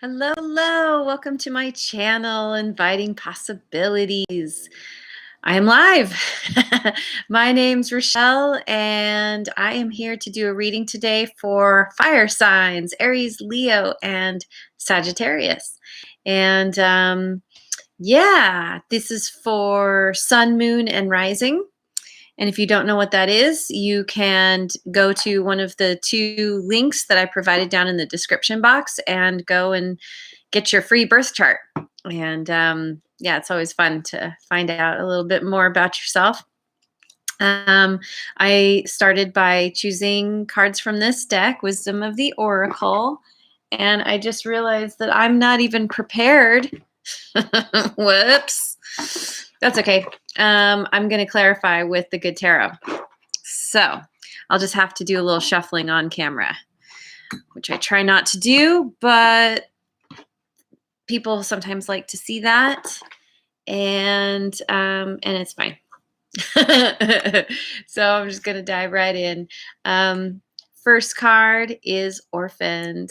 Hello, hello. Welcome to my channel, Inviting Possibilities. I am live. My name's Rochelle, and I am here to do a reading today for fire signs, Aries, Leo, and Sagittarius. And yeah, this is for sun, moon, and rising. And if you don't know what that is, you can go to one of the two links that I provided down in the description box and go and get your free birth chart. And yeah, it's always fun to find out a little bit more about yourself. I started by choosing cards from this deck, Wisdom of the Oracle, and I just realized that I'm not even prepared. Whoops. That's okay. I'm going to clarify with the good tarot. So I'll just have to do a little shuffling on camera, which I try not to do, but people sometimes like to see that, and it's fine. So I'm just going to dive right in. First card is Orphaned.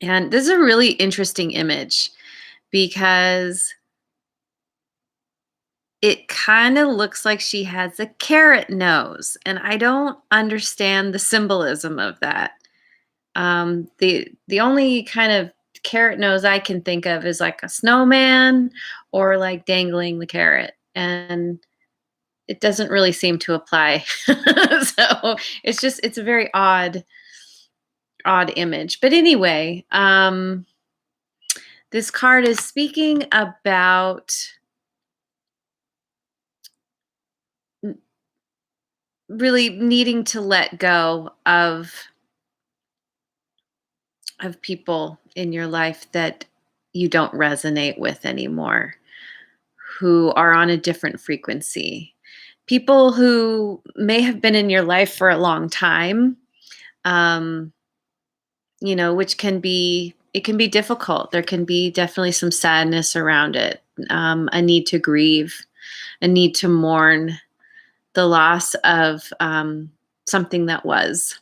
And this is a really interesting image because it kind of looks like she has a carrot nose, and I don't understand the symbolism of that. The only kind of carrot nose I can think of is like a snowman or like dangling the carrot, and it doesn't really seem to apply. So it's a very odd image. But anyway, this card is speaking about really needing to let go of people in your life that you don't resonate with anymore, who are on a different frequency. People who may have been in your life for a long time, which can be difficult. There can be definitely some sadness around it, a need to grieve, a need to mourn the loss of something that was,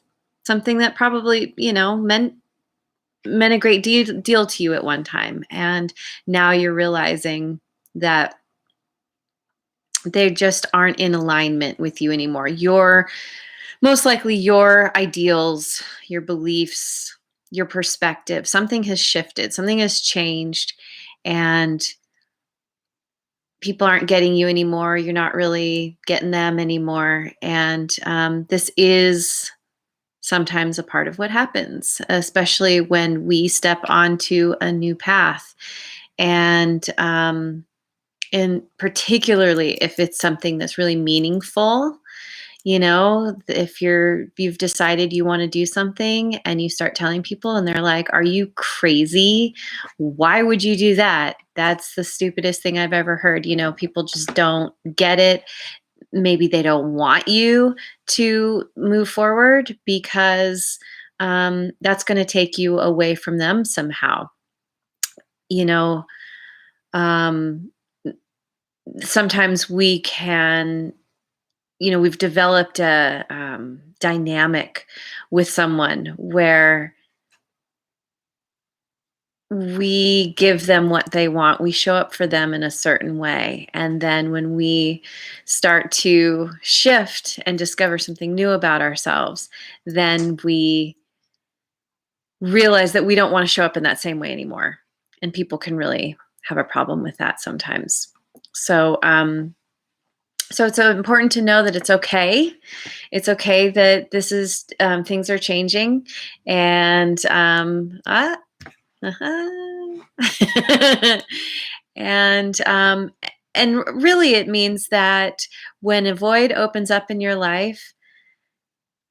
something that probably, meant a great deal to you at one time. And now you're realizing that they just aren't in alignment with you anymore. Most likely your ideals, your beliefs, your perspective, something has shifted, something has changed, and people aren't getting you anymore. You're not really getting them anymore. And this is sometimes a part of what happens, especially when we step onto a new path. And particularly if it's something that's really meaningful, if you've decided you want to do something and you start telling people and they're like, "Are you crazy? Why would you do that? That's the stupidest thing I've ever heard." People just don't get it. Maybe they don't want you to move forward because that's going to take you away from them somehow. Um, Sometimes we can, we've developed a dynamic with someone where we give them what they want. We show up for them in a certain way. And then when we start to shift and discover something new about ourselves, then we realize that we don't want to show up in that same way anymore. And people can really have a problem with that sometimes. So it's important to know that it's okay. It's okay that this is things are changing, and and really, it means that when a void opens up in your life,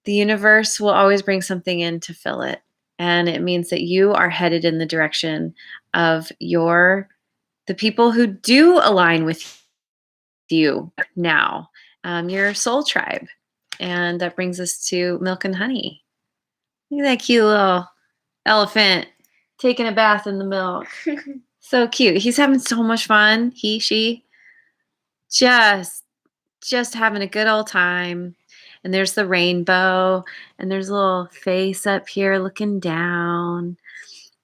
the universe will always bring something in to fill it, and it means that you are headed in the direction of the people who do align with you now, your soul tribe. And that brings us to Milk and Honey. Look at that cute little elephant taking a bath in the milk. So cute. He's having so much fun. She just having a good old time. And there's the rainbow, and there's a little face up here looking down.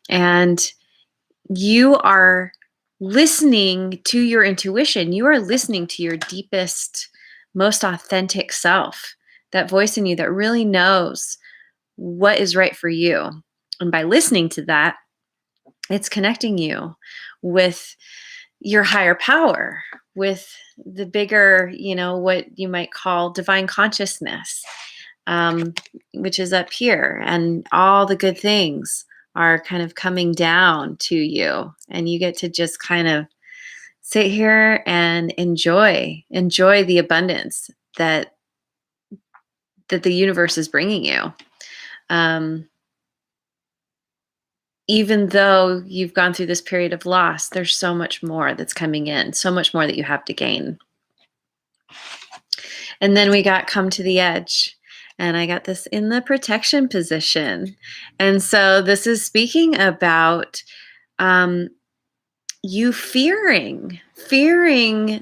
And you are listening to your intuition. You are listening to your deepest, most authentic self, that voice in you that really knows what is right for you. And by listening to that, it's connecting you with your higher power, with the bigger, what you might call divine consciousness, which is up here. And all the good things are kind of coming down to you. And you get to just kind of sit here and enjoy the abundance that the universe is bringing you. Even though you've gone through this period of loss, there's so much more that's coming in, so much more that you have to gain. And then we got come to the edge, and I got this in the protection position. And so this is speaking about you fearing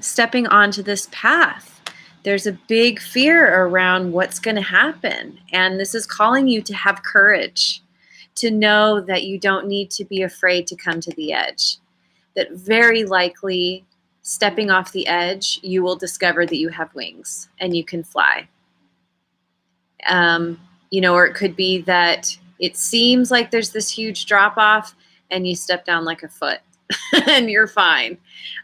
stepping onto this path. There's a big fear around what's going to happen. And this is calling you to have courage, to know that you don't need to be afraid to come to the edge. That very likely, stepping off the edge, you will discover that you have wings and you can fly. Or it could be that it seems like there's this huge drop off and you step down like a foot and you're fine.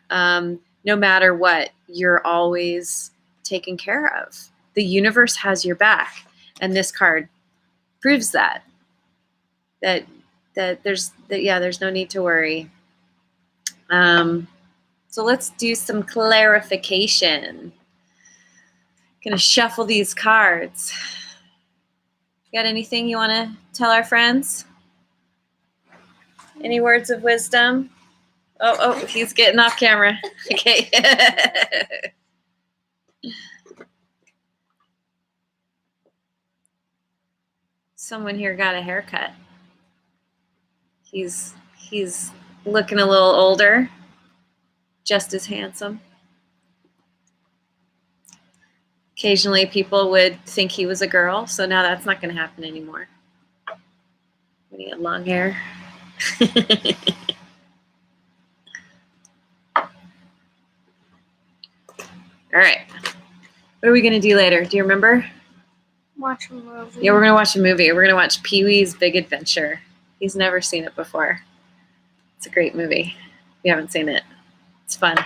No matter what, you're always taken care of. The universe has your back. And this card proves that there's no need to worry. So let's do some clarification. Gonna shuffle these cards. Got anything you want to tell our friends? Any words of wisdom? Oh, he's getting off camera. Okay. Someone here got a haircut. He's looking a little older, just as handsome. Occasionally people would think he was a girl, so now that's not going to happen anymore. When he had long hair. All right. What are we going to do later? Do you remember? Watch a movie. Yeah, we're going to watch a movie. We're going to watch Pee-wee's Big Adventure. He's never seen it before. It's a great movie. If you haven't seen it, it's fun.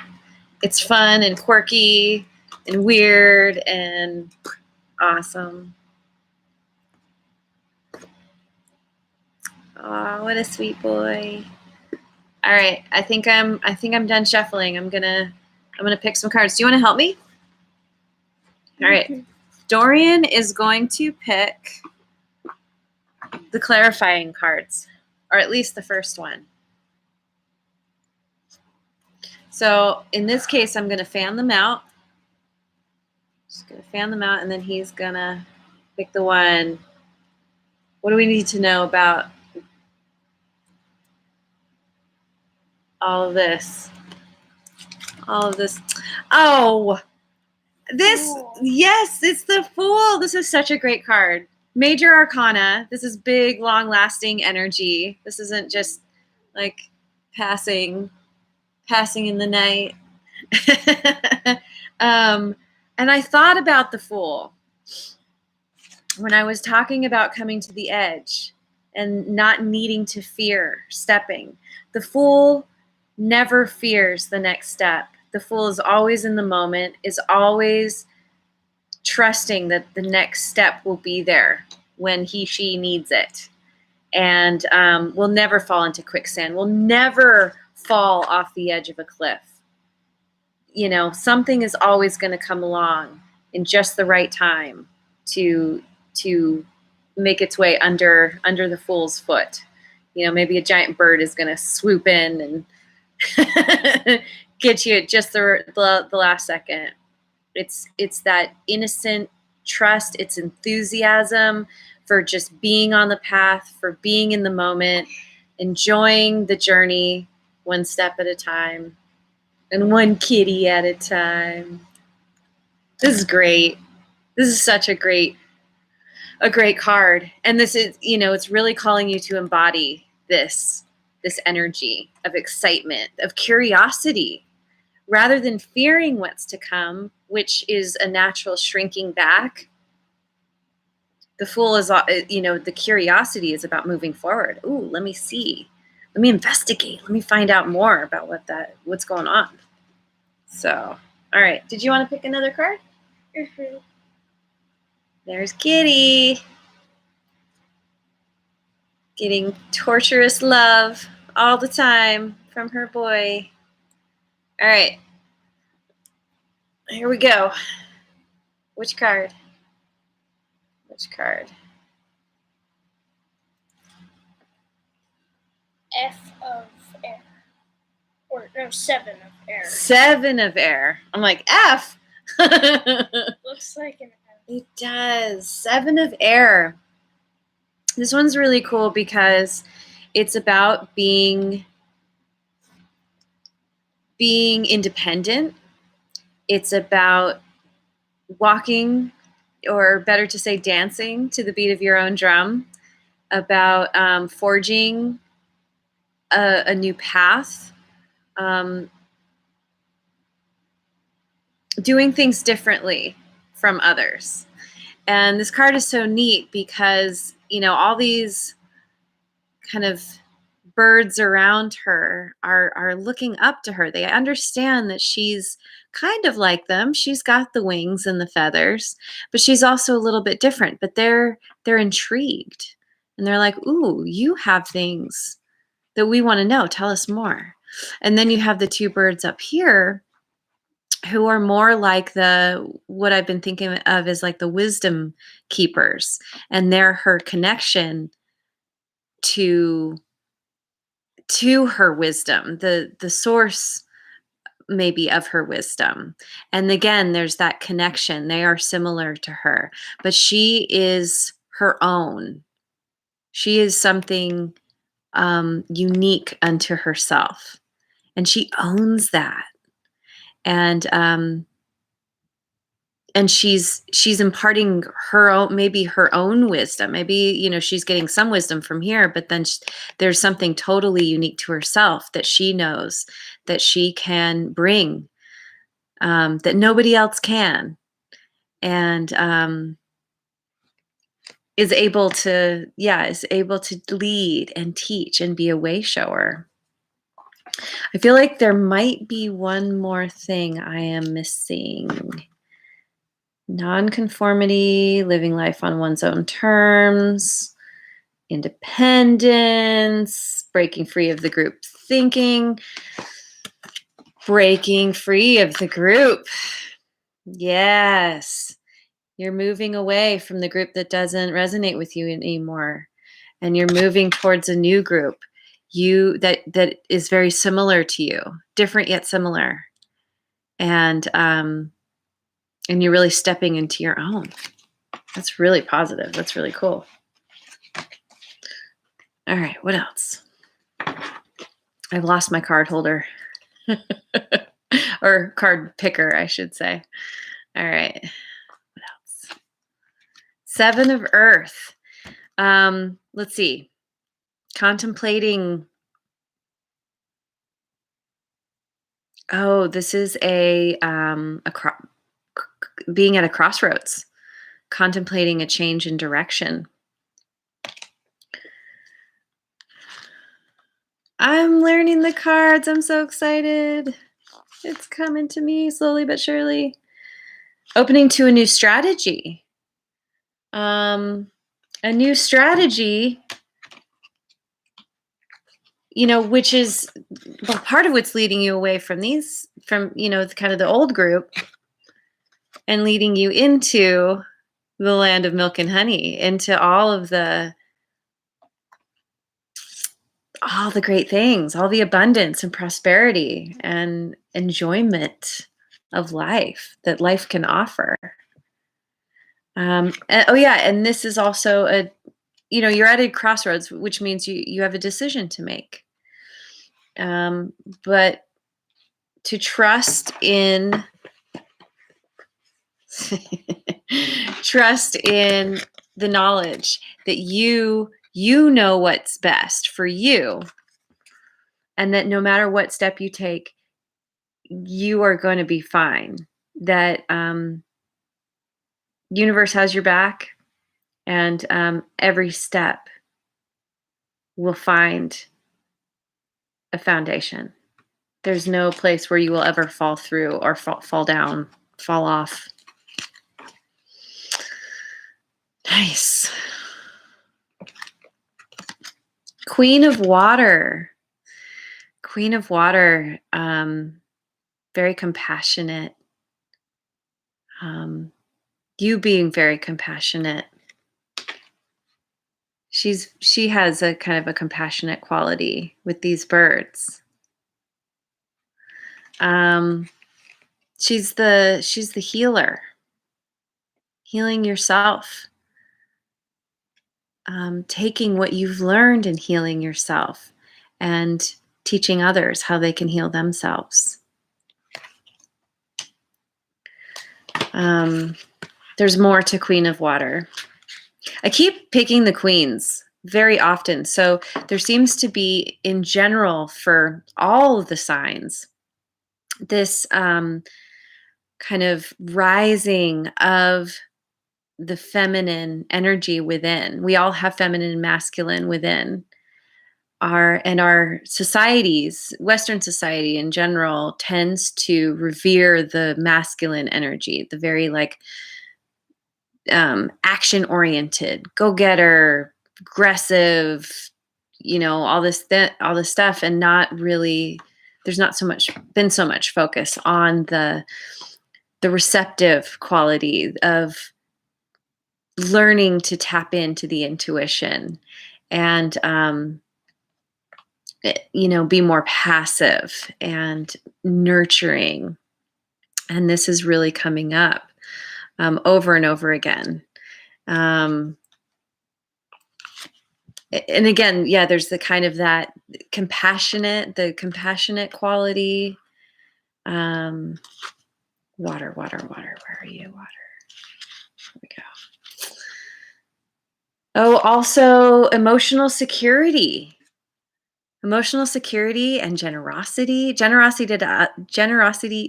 It's fun and quirky and weird and awesome. Oh, what a sweet boy. All right, I think I'm done shuffling. I'm gonna pick some cards. Do you want to help me? All right. Dorian is going to pick the clarifying cards, or at least the first one. So in this case, I'm going to fan them out. Just going to fan them out, and then he's going to pick the one. What do we need to know about all of this? All of this. Oh, this, yes, it's the Fool. This is such a great card. Major Arcana. This is big, long-lasting energy. This isn't just like passing in the night. And I thought about the Fool when I was talking about coming to the edge and not needing to fear stepping. The Fool never fears the next step. The Fool is always in the moment, is always trusting that the next step will be there when she needs it. And will never fall into quicksand, will never fall off the edge of a cliff. Something is always going to come along in just the right time to make its way under the Fool's foot. Maybe a giant bird is going to swoop in and get you at just the last second. It's that innocent trust. It's enthusiasm for just being on the path, for being in the moment, enjoying the journey one step at a time and one kitty at a time. This is great. This is such a great card. And this is, it's really calling you to embody this this energy of excitement, of curiosity, rather than fearing what's to come, which is a natural shrinking back. The Fool is, the curiosity is about moving forward. Ooh, let me see. Let me investigate. Let me find out more about what's going on. So, all right. Did you want to pick another card? Mm-hmm. There's Kitty. Getting torturous love all the time from her boy. All right. Here we go. Which card? Which card? F of air. Or, no, 7 of air. 7 of air. I'm like, F. Looks like an F. It does. 7 of air. This one's really cool because it's about being independent. It's about walking, or better to say dancing, to the beat of your own drum, about forging a new path, doing things differently from others. And this card is so neat because, all these kind of birds around her are looking up to her. They understand that she's kind of like them. She's got the wings and the feathers, but she's also a little bit different. But they're intrigued, and they're like, "Ooh, you have things that we want to know. Tell us more." And then you have the 2 birds up here who are more like what I've been thinking of as like the wisdom keepers, and they're her connection to her wisdom, the source maybe of her wisdom. And again, there's that connection. They are similar to her, but she is her own. She is something unique unto herself, and she owns that. And she's imparting her own, maybe her own wisdom. Maybe, she's getting some wisdom from here, but then there's something totally unique to herself that she knows that she can bring, that nobody else can, and is able to lead and teach and be a way shower. I feel like there might be one more thing I am missing. Nonconformity, living life on one's own terms, independence, breaking free of the group thinking, breaking free of the group. Yes, you're moving away from the group that doesn't resonate with you anymore, and you're moving towards a new group that is very similar to you, different yet similar, and you're really stepping into your own. That's really positive. That's really cool. All right, what else? I've lost my card holder. Or card picker, I should say. All right, what else? 7 of Earth. Let's see. Contemplating. Oh, this is being at a crossroads, contemplating a change in direction. I'm learning the cards. I'm so excited. It's coming to me slowly but surely. Opening to a new strategy. A new strategy, which is part of what's leading you away from kind of the old group, and leading you into the land of milk and honey, into all the great things, all the abundance and prosperity and enjoyment of life that life can offer. And this is also you're at a crossroads, which means you have a decision to make. But to trust in the knowledge that you know what's best for you, and that no matter what step you take, you are going to be fine. That universe has your back, and every step will find a foundation. There's no place where you will ever fall through or fall down, fall off. Nice. Queen of Water. Queen of Water, very compassionate. You being very compassionate. She has a kind of a compassionate quality with these birds. She's the healer, healing yourself, taking what you've learned and healing yourself, and teaching others how they can heal themselves. There's more to Queen of Water. I keep picking the queens very often. So there seems to be, in general, for all of the signs, this kind of rising of the feminine energy within. We all have feminine and masculine within. Our societies, Western society in general, tends to revere the masculine energy, the very like action oriented, go getter, aggressive, all this stuff, and not really. There's not been so much focus on the receptive quality of learning to tap into the intuition and be more passive and nurturing. And this is really coming up over and over again. And again, yeah, there's the kind of that compassionate quality. Water, where are you? Water. Here we go. Oh, also emotional security and generosity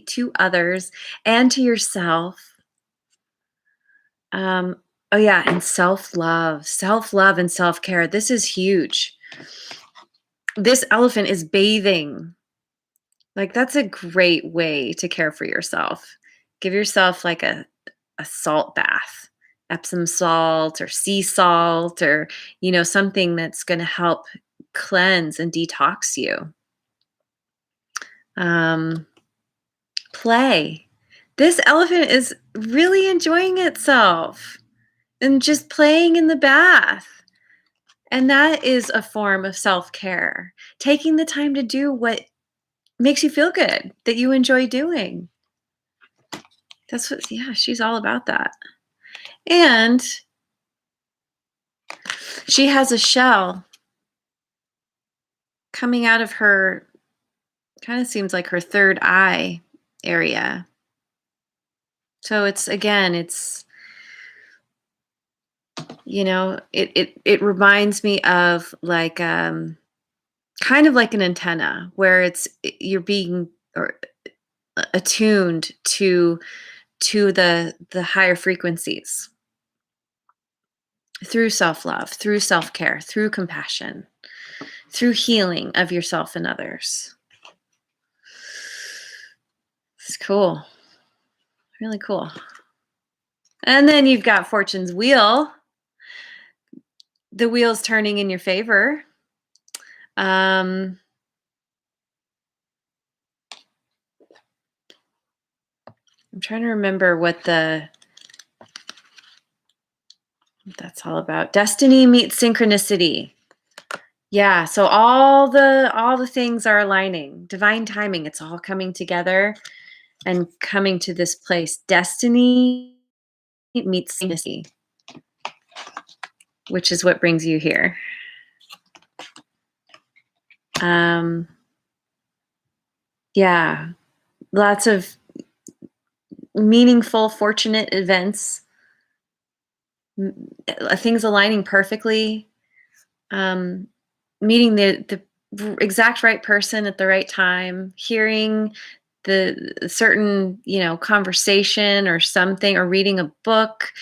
to others and to yourself. Oh yeah, and self-love and self-care. This is huge. This elephant is bathing. Like, that's a great way to care for yourself. Give yourself like a salt bath, Epsom salt or sea salt, or something that's going to help cleanse and detox you. Play. This elephant is really enjoying itself and just playing in the bath. And that is a form of self-care. Taking the time to do what makes you feel good, that you enjoy doing. That's what, yeah, she's all about that. And she has a shell coming out of her, kind of seems like her third eye area. So it reminds me of like kind of like an antenna where you're being attuned to the higher frequencies through self-love, through self-care, through compassion, through healing of yourself and others. It's cool. Really cool. And then you've got Fortune's wheel. The wheel's turning in your favor. I'm trying to remember what that's all about. Destiny meets synchronicity. Yeah, so all the things are aligning. Divine timing, it's all coming together and coming to this place. Destiny meets synchronicity, which is what brings you here. Yeah, lots of meaningful, fortunate events, things aligning perfectly, meeting the exact right person at the right time, hearing the certain, conversation or something, or reading a book,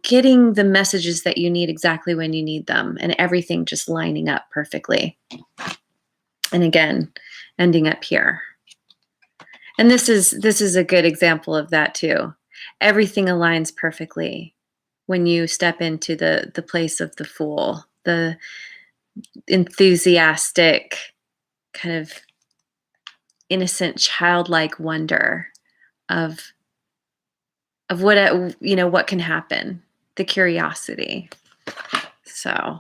getting the messages that you need exactly when you need them, and everything just lining up perfectly. And again, ending up here. And this is a good example of that too. Everything aligns perfectly when you step into the place of the Fool, the enthusiastic, kind of innocent, childlike wonder of what can happen, the curiosity. So,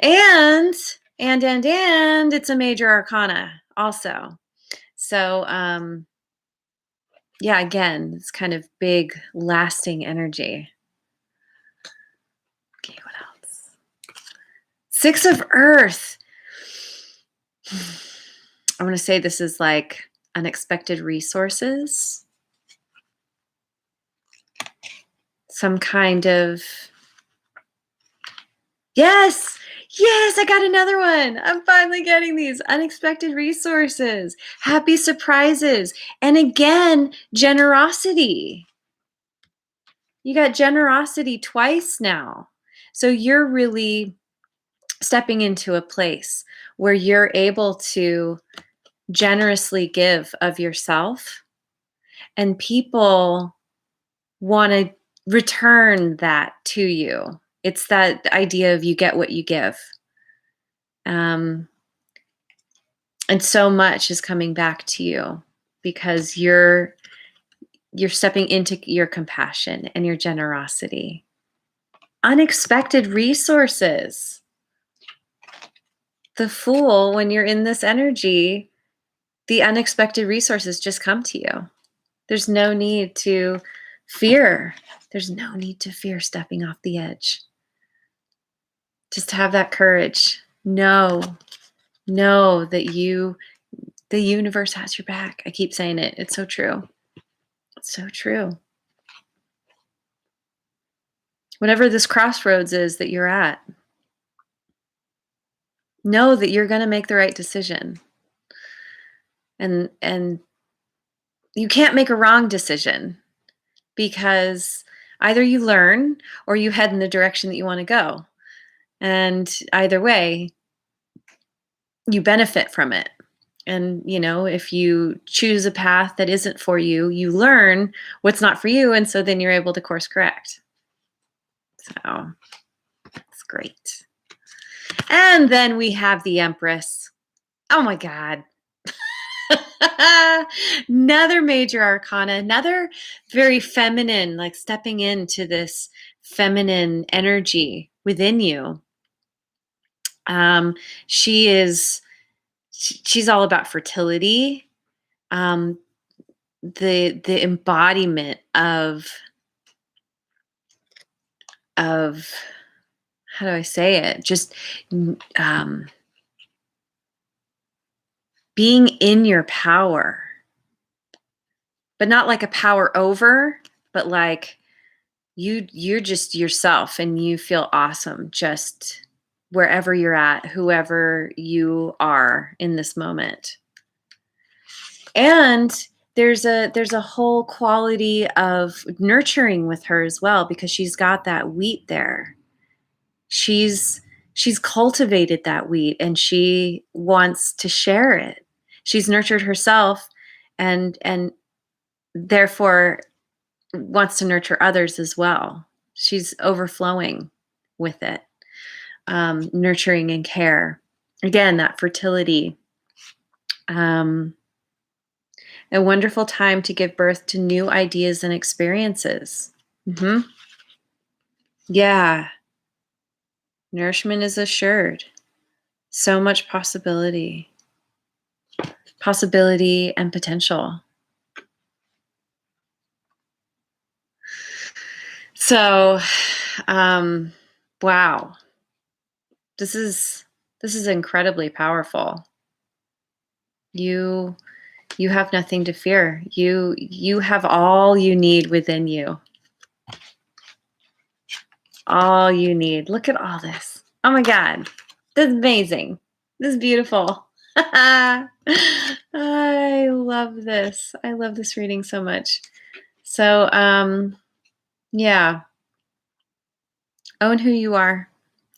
and it's a major arcana also. So, yeah, again, it's kind of big, lasting energy. Okay, what else? Six of Earth. I want to say this is like unexpected resources. Some kind of, yes, I got another one. I'm finally getting these unexpected resources, happy surprises, and again, generosity. You got generosity twice now. So you're really stepping into a place where you're able to generously give of yourself, and people want to return that to you. It's that idea of you get what you give. And so much is coming back to you because you're stepping into your compassion and your generosity. Unexpected resources. The Fool, when you're in this energy, the unexpected resources just come to you. There's no need to fear. There's no need to fear stepping off the edge. Just have that courage. Know that the universe has your back. I keep saying it. It's so true. It's so true. Whatever this crossroads is that you're at, know that you're going to make the right decision. And you can't make a wrong decision, because either you learn or you head in the direction that you want to go. And either way, you benefit from it. And, if you choose a path that isn't for you, you learn what's not for you. And so then you're able to course correct. So it's great. And then we have the Empress. Oh my God. Another major arcana, another very feminine, like stepping into this feminine energy within you. She's all about fertility, the embodiment of how do I say it? Just being in your power, but not like a power over, but like you're just yourself and you feel awesome just wherever you're at, whoever you are in this moment. And there's a whole quality of nurturing with her as well, because she's got that wheat there. She's cultivated that wheat and she wants to share it. She's nurtured herself and therefore wants to nurture others as well. She's overflowing with it. Nurturing and care. Again, that fertility. A wonderful time to give birth to new ideas and experiences. Yeah. Nourishment is assured. So much possibility and potential. So, wow. This is incredibly powerful. You have nothing to fear. You have all you need within you. All you need. Look at all this. Oh my God. That's amazing. This is beautiful. I love this. I love this reading so much. So, yeah, own who you are.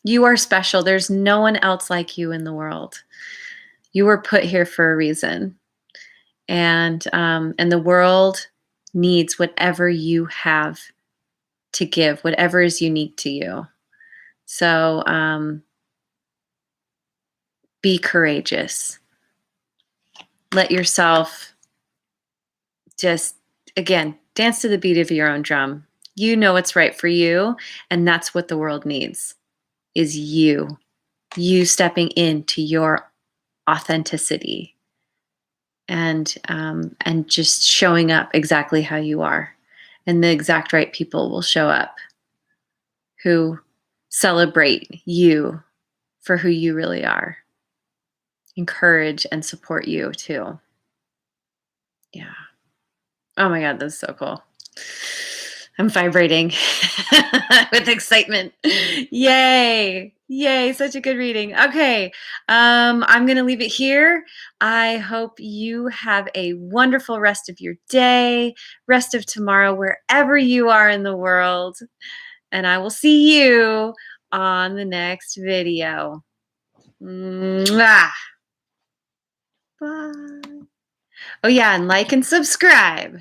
You are special. There's no one else like you in the world. You were put here for a reason, and the world needs whatever you have to give, whatever is unique to you. So, be courageous. Let yourself just, again, dance to the beat of your own drum. You know what's right for you, and that's what the world needs, is you stepping into your authenticity, and just showing up exactly how you are. And the exact right people will show up who celebrate you for who you really are, encourage and support you too. Yeah. Oh my God, that's so cool. I'm vibrating with excitement. Yay. Yay. Such a good reading. Okay. I'm going to leave it here. I hope you have a wonderful rest of your day, rest of tomorrow, wherever you are in the world. And I will see you on the next video. Mwah. Bye. Oh, yeah. And like and subscribe.